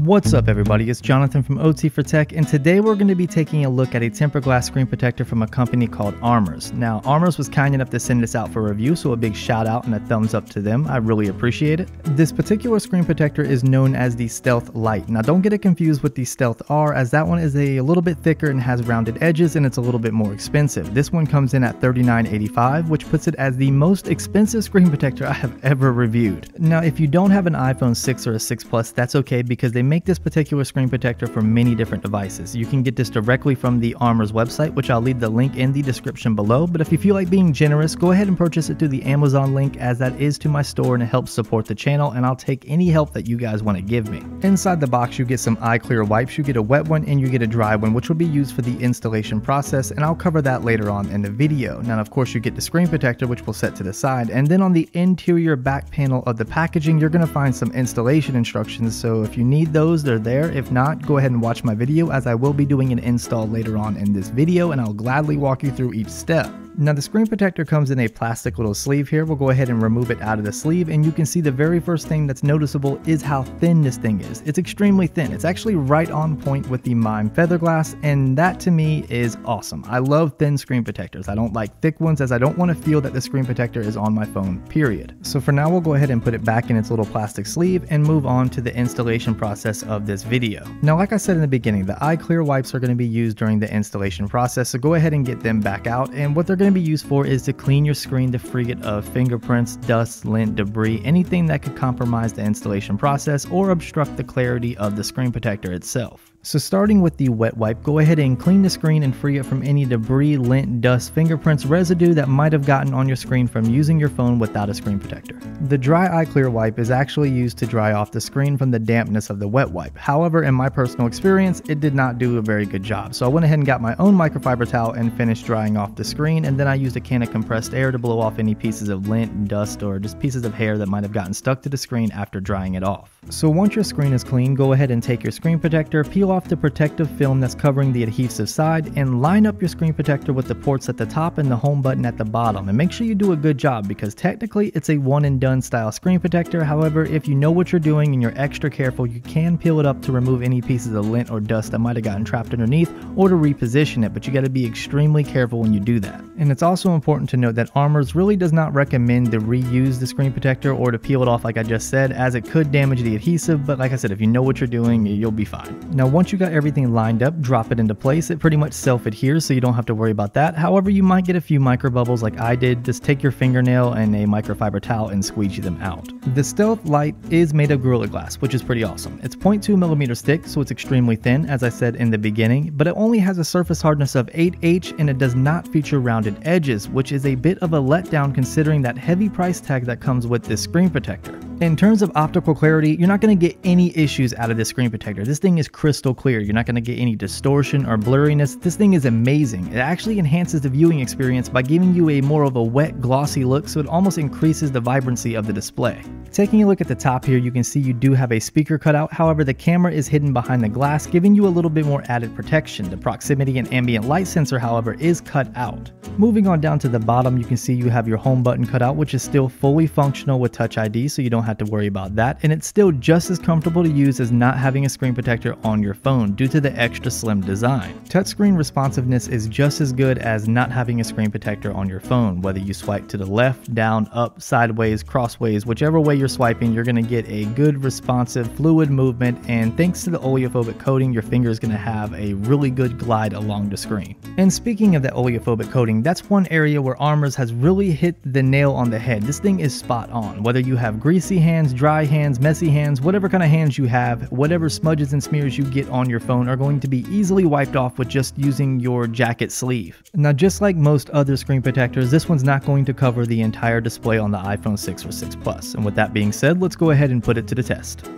What's up everybody, it's Jonathan from OT for Tech, and today we're going to be taking a look at a tempered glass screen protector from a company called Armorz. Now, Armorz was kind enough to send this out for review, so a big shout out and a thumbs up to them. I really appreciate it. This particular screen protector is known as the Stealth Lite. Now, don't get it confused with the Stealth R, as that one is a little bit thicker and has rounded edges and it's a little bit more expensive. This one comes in at $39.85, which puts it as the most expensive screen protector I have ever reviewed. Now, if you don't have an iPhone 6 or a 6 Plus, that's okay because they make this particular screen protector for many different devices. You can get this directly from the Armorz website, which I'll leave the link in the description below, but if you feel like being generous, go ahead and purchase it through the Amazon link, as that is to my store and it helps support the channel, and I'll take any help that you guys want to give me. Inside the box you get some eye clear wipes, you get a wet one and you get a dry one, which will be used for the installation process, and I'll cover that later on in the video. Now of course you get the screen protector, which we'll set to the side, and then on the interior back panel of the packaging you're going to find some installation instructions, so if you need those, they're there. If not, go ahead and watch my video, as I will be doing an install later on in this video and I'll gladly walk you through each step. Now the screen protector comes in a plastic little sleeve here. We'll go ahead and remove it out of the sleeve, and you can see the very first thing that's noticeable is how thin this thing is. It's extremely thin. It's actually right on point with the Mime Feather Glass, and that to me is awesome. I love thin screen protectors. I don't like thick ones, as I don't want to feel that the screen protector is on my phone, period. So for now we'll go ahead and put it back in its little plastic sleeve and move on to the installation process of this video. Now like I said in the beginning, the eye clear wipes are going to be used during the installation process, so go ahead and get them back out, and what they're going to be used for is to clean your screen to free it of fingerprints, dust, lint, debris, anything that could compromise the installation process or obstruct the clarity of the screen protector itself. So starting with the wet wipe, go ahead and clean the screen and free it from any debris, lint, dust, fingerprints, residue that might have gotten on your screen from using your phone without a screen protector. The dry eye clear wipe is actually used to dry off the screen from the dampness of the wet wipe. However, in my personal experience, it did not do a very good job. So I went ahead and got my own microfiber towel and finished drying off the screen, and then I used a can of compressed air to blow off any pieces of lint, dust, or just pieces of hair that might have gotten stuck to the screen after drying it off. So once your screen is clean, go ahead and take your screen protector, peel off the protective film that's covering the adhesive side, and line up your screen protector with the ports at the top and the home button at the bottom, and make sure you do a good job, because technically it's a one and done style screen protector. However, if you know what you're doing and you're extra careful, you can peel it up to remove any pieces of lint or dust that might have gotten trapped underneath, or to reposition it, but you got to be extremely careful when you do that. And it's also important to note that Armorz really does not recommend to reuse the screen protector or to peel it off like I just said, as it could damage the adhesive, but like I said, if you know what you're doing, you'll be fine. Now once you got everything lined up, drop it into place. It pretty much self-adheres, so you don't have to worry about that. However, you might get a few micro bubbles like I did. Just take your fingernail and a microfiber towel and squeegee them out. The Stealth Lite is made of Gorilla Glass, which is pretty awesome. It's 0.2mm thick, so it's extremely thin, as I said in the beginning, but it only has a surface hardness of 8H, and it does not feature rounded edges, which is a bit of a letdown considering that heavy price tag that comes with this screen protector. In terms of optical clarity, you're not going to get any issues out of this screen protector. This thing is crystal clear. You're not going to get any distortion or blurriness. This thing is amazing. It actually enhances the viewing experience by giving you a more of a wet, glossy look, so it almost increases the vibrancy of the display. Taking a look at the top here, you can see you do have a speaker cutout. However, the camera is hidden behind the glass, giving you a little bit more added protection. The proximity and ambient light sensor, however, is cut out. Moving on down to the bottom, you can see you have your home button cut out, which is still fully functional with Touch ID, so you don't have to worry about that, and it's still just as comfortable to use as not having a screen protector on your phone due to the extra slim design. Touchscreen responsiveness is just as good as not having a screen protector on your phone. Whether you swipe to the left, down, up, sideways, crossways, whichever way you're swiping, you're going to get a good responsive fluid movement, and thanks to the oleophobic coating, your finger is going to have a really good glide along the screen. And speaking of that oleophobic coating, that's one area where Armorz has really hit the nail on the head. This thing is spot on. Whether you have greasy hands, dry hands, messy hands, whatever kind of hands you have, whatever smudges and smears you get on your phone are going to be easily wiped off with just using your jacket sleeve. Now just like most other screen protectors, this one's not going to cover the entire display on the iPhone 6 or 6 Plus. And with that being said, let's go ahead and put it to the test.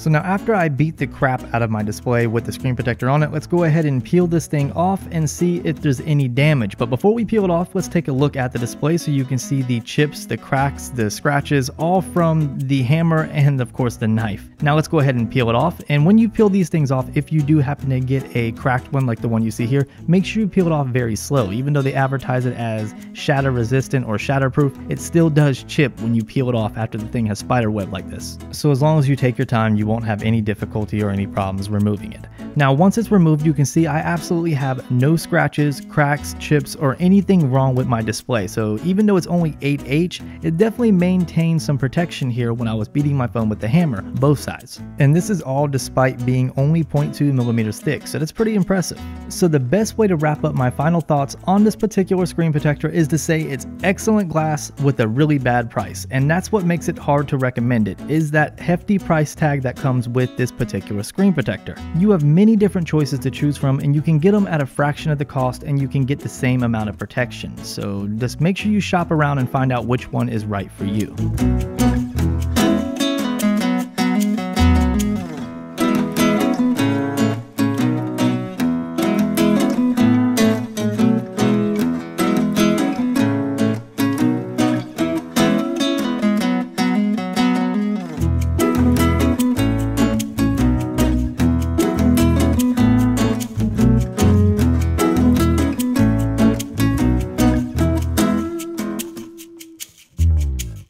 So now after I beat the crap out of my display with the screen protector on it, let's go ahead and peel this thing off and see if there's any damage. But before we peel it off, let's take a look at the display so you can see the chips, the cracks, the scratches, all from the hammer and of course the knife. Now let's go ahead and peel it off. And when you peel these things off, if you do happen to get a cracked one like the one you see here, make sure you peel it off very slow. Even though they advertise it as shatter resistant or shatterproof, it still does chip when you peel it off after the thing has spider web like this. So as long as you take your time, you won't have any difficulty or any problems removing it. Now once it's removed, you can see I absolutely have no scratches, cracks, chips, or anything wrong with my display. So even though it's only 8H, it definitely maintains some protection here when I was beating my phone with the hammer, both sides. And this is all despite being only 0.2 millimeters thick, so that's pretty impressive. So the best way to wrap up my final thoughts on this particular screen protector is to say it's excellent glass with a really bad price. And that's what makes it hard to recommend it, is that hefty price tag that comes with this particular screen protector. You have many different choices to choose from, and you can get them at a fraction of the cost and you can get the same amount of protection. So just make sure you shop around and find out which one is right for you.